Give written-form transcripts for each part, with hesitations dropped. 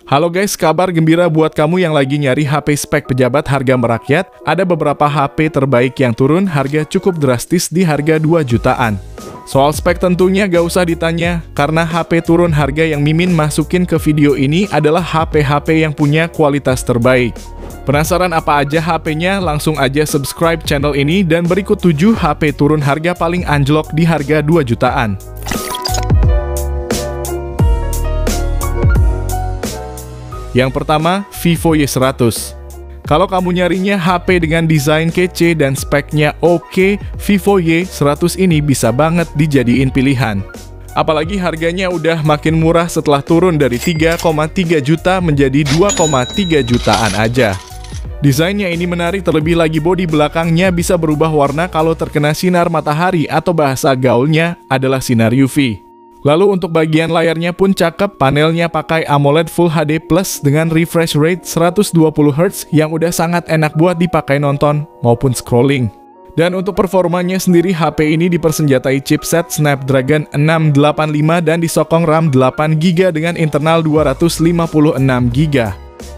Halo guys, kabar gembira buat kamu yang lagi nyari HP spek pejabat harga merakyat. Ada beberapa HP terbaik yang turun harga cukup drastis di harga 2 jutaan. Soal spek tentunya gak usah ditanya, karena HP turun harga yang Mimin masukin ke video ini adalah HP-HP yang punya kualitas terbaik. Penasaran apa aja HP-nya? Langsung aja subscribe channel ini dan berikut 7 HP turun harga paling anjlok di harga 2 jutaan. Yang pertama, Vivo Y100. Kalau kamu nyarinya HP dengan desain kece dan speknya oke, Vivo Y100 ini bisa banget dijadiin pilihan. Apalagi harganya udah makin murah setelah turun dari 3,3 juta menjadi 2,3 jutaan aja. Desainnya ini menarik, terlebih lagi bodi belakangnya bisa berubah warna kalau terkena sinar matahari atau bahasa gaulnya adalah sinar UV. Lalu untuk bagian layarnya pun cakep, panelnya pakai AMOLED Full HD Plus dengan refresh rate 120Hz yang udah sangat enak buat dipakai nonton maupun scrolling. Dan untuk performanya sendiri, HP ini dipersenjatai chipset Snapdragon 685 dan disokong RAM 8GB dengan internal 256GB.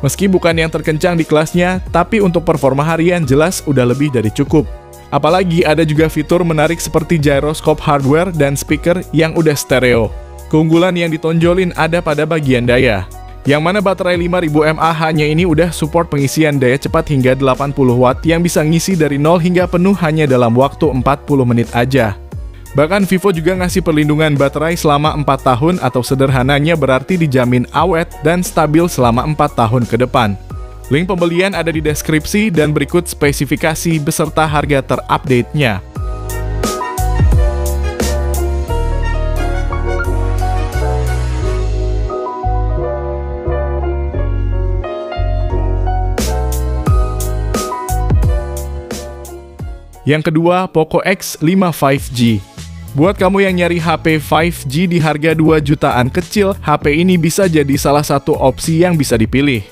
Meski bukan yang terkencang di kelasnya, tapi untuk performa harian jelas udah lebih dari cukup. Apalagi ada juga fitur menarik seperti gyroscope hardware dan speaker yang udah stereo. Keunggulan yang ditonjolin ada pada bagian daya, yang mana baterai 5000 mAh-nya ini udah support pengisian daya cepat hingga 80 watt yang bisa ngisi dari 0 hingga penuh hanya dalam waktu 40 menit aja. Bahkan Vivo juga ngasih perlindungan baterai selama 4 tahun atau sederhananya berarti dijamin awet dan stabil selama 4 tahun ke depan. Link pembelian ada di deskripsi dan berikut spesifikasi beserta harga terupdate-nya. Yang kedua, Poco X5 5G. Buat kamu yang nyari HP 5G di harga 2 jutaan kecil, HP ini bisa jadi salah satu opsi yang bisa dipilih.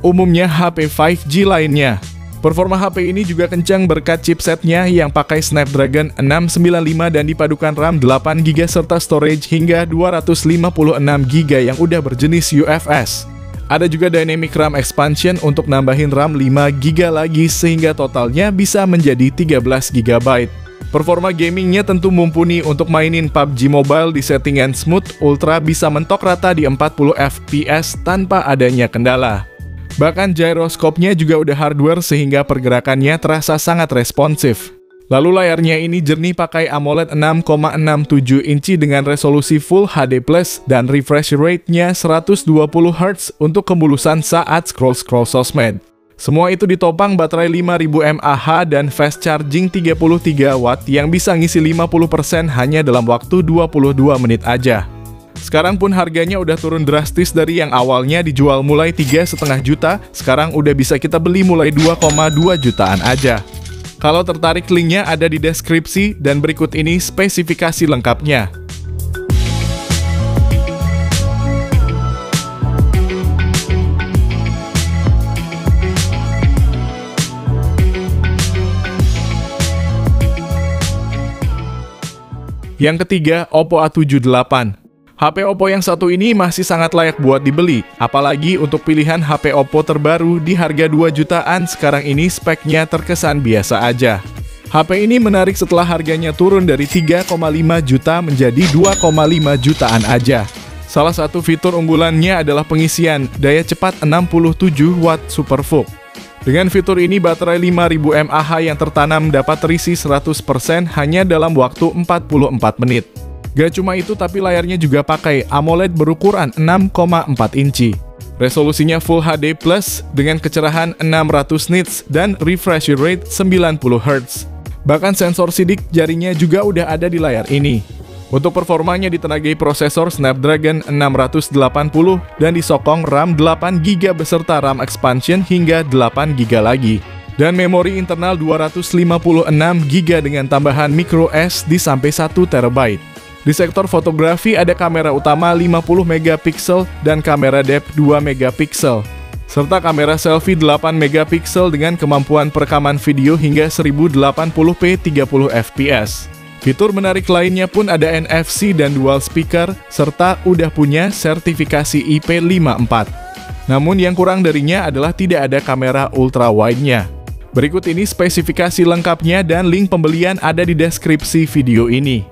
Umumnya HP 5G lainnya. Performa HP ini juga kencang berkat chipsetnya yang pakai Snapdragon 695 dan dipadukan RAM 8GB serta storage hingga 256GB yang udah berjenis UFS. Ada juga Dynamic RAM Expansion untuk nambahin RAM 5GB lagi sehingga totalnya bisa menjadi 13GB. Performa gamingnya tentu mumpuni untuk mainin PUBG Mobile di settingan smooth ultra bisa mentok rata di 40 fps tanpa adanya kendala. Bahkan gyroscope-nya juga udah hardware sehingga pergerakannya terasa sangat responsif. Lalu layarnya ini jernih pakai AMOLED 6,67 inci dengan resolusi Full HD Plus dan refresh rate-nya 120Hz untuk kemulusan saat scroll-scroll sosmed. Semua itu ditopang baterai 5000 mAh dan fast charging 33 watt yang bisa ngisi 50% hanya dalam waktu 22 menit aja. Sekarang pun harganya udah turun drastis dari yang awalnya dijual mulai 3,5 juta, sekarang udah bisa kita beli mulai 2,2 jutaan aja. Kalau tertarik, linknya ada di deskripsi dan berikut ini spesifikasi lengkapnya. Yang ketiga, Oppo A78. HP Oppo yang satu ini masih sangat layak buat dibeli, apalagi untuk pilihan HP Oppo terbaru di harga 2 jutaan sekarang ini speknya terkesan biasa aja. HP ini menarik setelah harganya turun dari 3,5 juta menjadi 2,5 jutaan aja. Salah satu fitur unggulannya adalah pengisian daya cepat 67 watt SuperVOOC. Dengan fitur ini baterai 5000 mAh yang tertanam dapat terisi 100% hanya dalam waktu 44 menit. Gak cuma itu, tapi layarnya juga pakai AMOLED berukuran 6,4 inci. Resolusinya Full HD Plus dengan kecerahan 600 nits dan refresh rate 90Hz. Bahkan sensor sidik jarinya juga udah ada di layar ini. Untuk performanya ditenagai prosesor Snapdragon 680 dan disokong RAM 8GB beserta RAM expansion hingga 8GB lagi. Dan memori internal 256GB dengan tambahan microSD sampai 1TB. Di sektor fotografi ada kamera utama 50MP dan kamera depth 2MP, serta kamera selfie 8MP dengan kemampuan perekaman video hingga 1080p 30fps. Fitur menarik lainnya pun ada NFC dan dual speaker, serta udah punya sertifikasi IP54. Namun yang kurang darinya adalah tidak ada kamera ultra wide-nya. Berikut ini spesifikasi lengkapnya dan link pembelian ada di deskripsi video ini.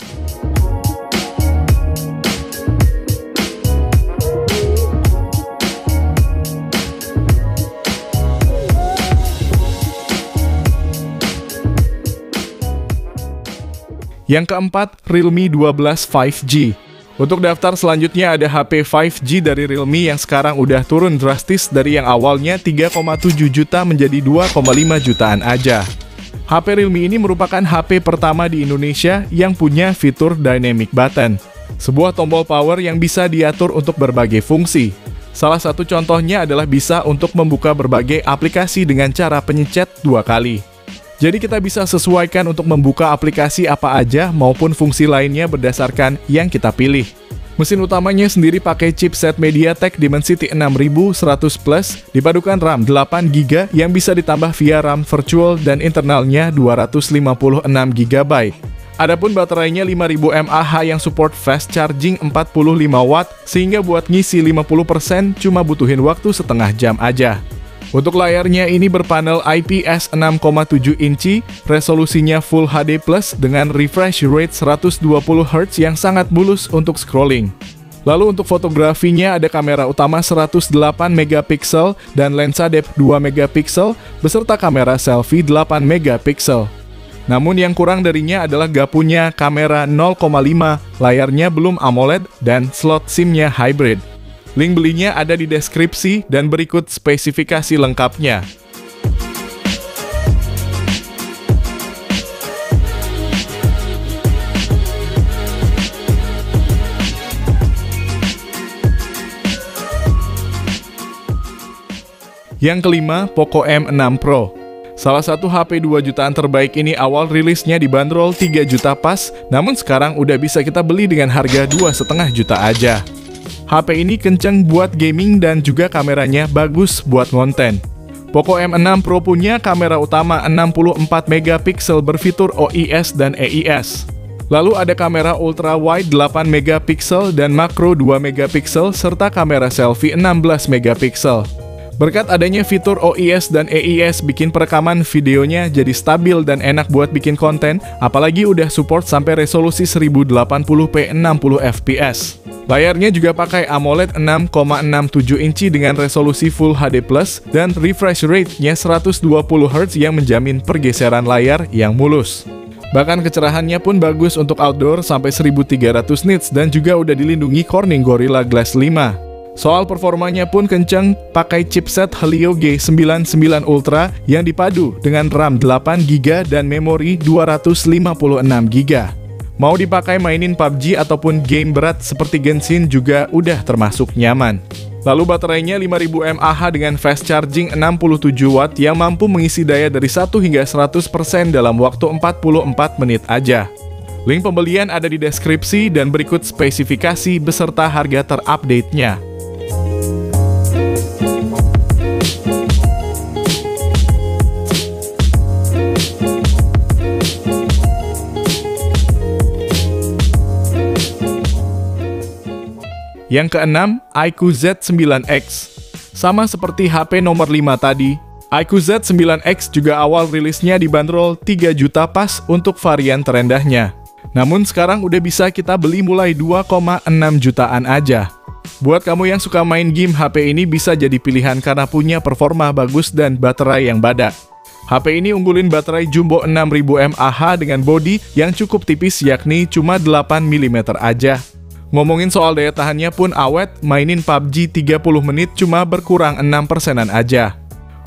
Yang keempat, Realme 12 5G. Untuk daftar selanjutnya ada HP 5G dari Realme yang sekarang udah turun drastis dari yang awalnya 3,7 juta menjadi 2,5 jutaan aja. HP Realme ini merupakan HP pertama di Indonesia yang punya fitur Dynamic Button, sebuah tombol power yang bisa diatur untuk berbagai fungsi. Salah satu contohnya adalah bisa untuk membuka berbagai aplikasi dengan cara pencet 2 kali. Jadi kita bisa sesuaikan untuk membuka aplikasi apa aja maupun fungsi lainnya berdasarkan yang kita pilih. Mesin utamanya sendiri pakai chipset MediaTek Dimensity 6100 Plus dipadukan RAM 8GB yang bisa ditambah via RAM virtual dan internalnya 256 GB. Adapun baterainya 5000 mAh yang support fast charging 45 watt sehingga buat ngisi 50% cuma butuhin waktu setengah jam aja. Untuk layarnya ini berpanel IPS 6,7 inci, resolusinya Full HD Plus dengan refresh rate 120 Hz yang sangat mulus untuk scrolling. Lalu untuk fotografinya ada kamera utama 108 MP dan lensa depth 2 MP beserta kamera selfie 8 MP. Namun yang kurang darinya adalah gak punya kamera 0,5, layarnya belum AMOLED dan slot SIM-nya hybrid. Link belinya ada di deskripsi dan berikut spesifikasi lengkapnya. Yang kelima, Poco M6 Pro. Salah satu HP 2 jutaan terbaik ini awal rilisnya dibanderol 3 juta pas, namun sekarang udah bisa kita beli dengan harga 2,5 juta aja. HP ini kenceng buat gaming dan juga kameranya bagus buat konten. Poco M6 Pro punya kamera utama 64 MP berfitur OIS dan EIS. Lalu ada kamera ultra wide 8 MP dan makro 2 MP serta kamera selfie 16 MP. Berkat adanya fitur OIS dan EIS bikin perekaman videonya jadi stabil dan enak buat bikin konten, apalagi udah support sampai resolusi 1080p 60 fps. Layarnya juga pakai AMOLED 6,67 inci dengan resolusi Full HD Plus dan refresh rate-nya 120 Hz yang menjamin pergeseran layar yang mulus. Bahkan kecerahannya pun bagus untuk outdoor sampai 1300 nits dan juga udah dilindungi Corning Gorilla Glass 5. Soal performanya pun kenceng, pakai chipset Helio G99 Ultra yang dipadu dengan RAM 8GB dan memori 256GB. Mau dipakai mainin PUBG ataupun game berat seperti Genshin juga udah termasuk nyaman. Lalu baterainya 5000 mAh dengan fast charging 67 watt yang mampu mengisi daya dari 1 hingga 100% dalam waktu 44 menit aja. Link pembelian ada di deskripsi dan berikut spesifikasi beserta harga terupdate-nya. Yang keenam, iQOO Z9X. Sama seperti HP nomor 5 tadi, iQOO Z9X juga awal rilisnya dibanderol 3 juta pas untuk varian terendahnya. Namun sekarang udah bisa kita beli mulai 2,6 jutaan aja. Buat kamu yang suka main game, HP ini bisa jadi pilihan karena punya performa bagus dan baterai yang badak. HP ini unggulin baterai jumbo 6000 mAh dengan bodi yang cukup tipis yakni cuma 8 mm aja. Ngomongin soal daya tahannya pun awet, mainin PUBG 30 menit cuma berkurang 6%-an aja.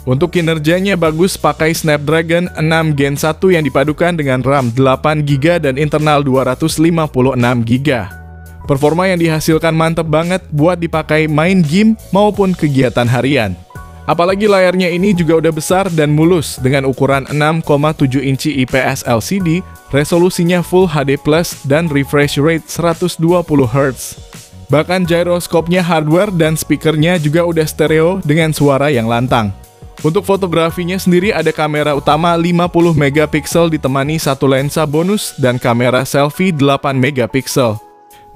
Untuk kinerjanya bagus pakai Snapdragon 6 Gen 1 yang dipadukan dengan RAM 8GB dan internal 256GB. Performa yang dihasilkan mantep banget buat dipakai main game maupun kegiatan harian. Apalagi layarnya ini juga udah besar dan mulus dengan ukuran 6,7 inci IPS LCD, resolusinya Full HD Plus dan refresh rate 120 Hz. Bahkan gyroskopnya hardware dan speakernya juga udah stereo dengan suara yang lantang. Untuk fotografinya sendiri ada kamera utama 50 megapiksel ditemani satu lensa bonus dan kamera selfie 8 megapiksel.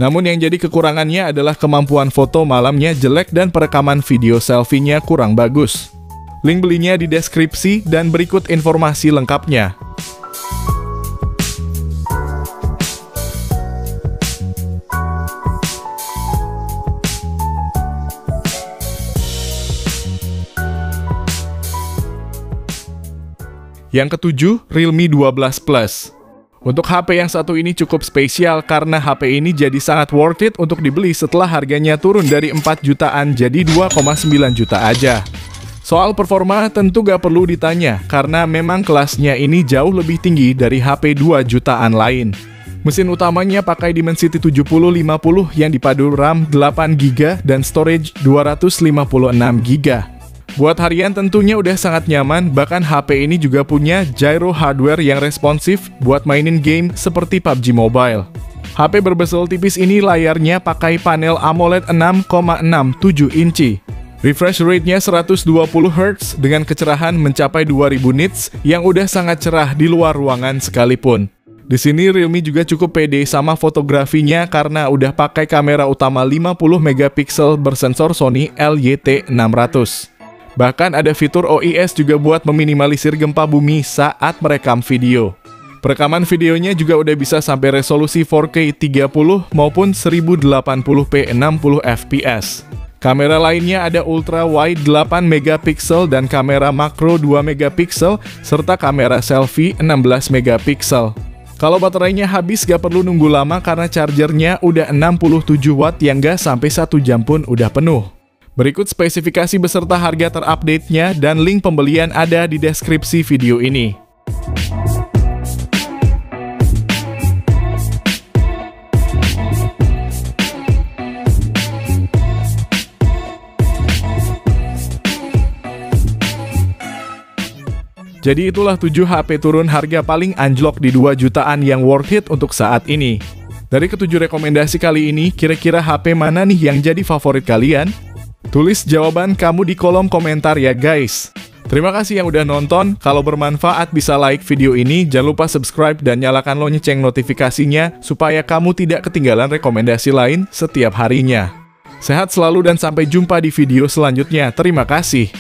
Namun yang jadi kekurangannya adalah kemampuan foto malamnya jelek dan perekaman video selfie-nya kurang bagus. Link belinya di deskripsi dan berikut informasi lengkapnya. Yang ketujuh, Realme 12 Plus. Untuk HP yang satu ini cukup spesial karena HP ini jadi sangat worth it untuk dibeli setelah harganya turun dari 4 jutaan jadi 2,9 juta aja. Soal performa tentu gak perlu ditanya, karena memang kelasnya ini jauh lebih tinggi dari HP 2 jutaan lain. Mesin utamanya pakai Dimensity 7050 yang dipadu RAM 8GB dan storage 256GB. Buat harian tentunya udah sangat nyaman, bahkan HP ini juga punya gyro hardware yang responsif buat mainin game seperti PUBG Mobile. HP berbezel tipis ini layarnya pakai panel AMOLED 6,67 inci. Refresh rate-nya 120 Hz dengan kecerahan mencapai 2000 nits yang udah sangat cerah di luar ruangan sekalipun. Di sini Realme juga cukup pede sama fotografinya karena udah pakai kamera utama 50 megapiksel bersensor Sony LYT600. Bahkan ada fitur OIS juga buat meminimalisir gempa bumi saat merekam video. Perekaman videonya juga udah bisa sampai resolusi 4K 30 maupun 1080p 60 fps. Kamera lainnya ada ultra wide 8 megapiksel dan kamera makro 2 megapiksel serta kamera selfie 16 megapiksel. Kalau baterainya habis gak perlu nunggu lama karena chargernya udah 67 watt yang gak sampai 1 jam pun udah penuh. Berikut spesifikasi beserta harga terupdate-nya dan link pembelian ada di deskripsi video ini. Jadi itulah 7 HP turun harga paling anjlok di 2 jutaan yang worth it untuk saat ini. Dari ketujuh rekomendasi kali ini, kira-kira HP mana nih yang jadi favorit kalian? Tulis jawaban kamu di kolom komentar ya guys. Terima kasih yang udah nonton, kalau bermanfaat bisa like video ini, jangan lupa subscribe dan nyalakan lonceng notifikasinya supaya kamu tidak ketinggalan rekomendasi lain setiap harinya. Sehat selalu dan sampai jumpa di video selanjutnya, terima kasih.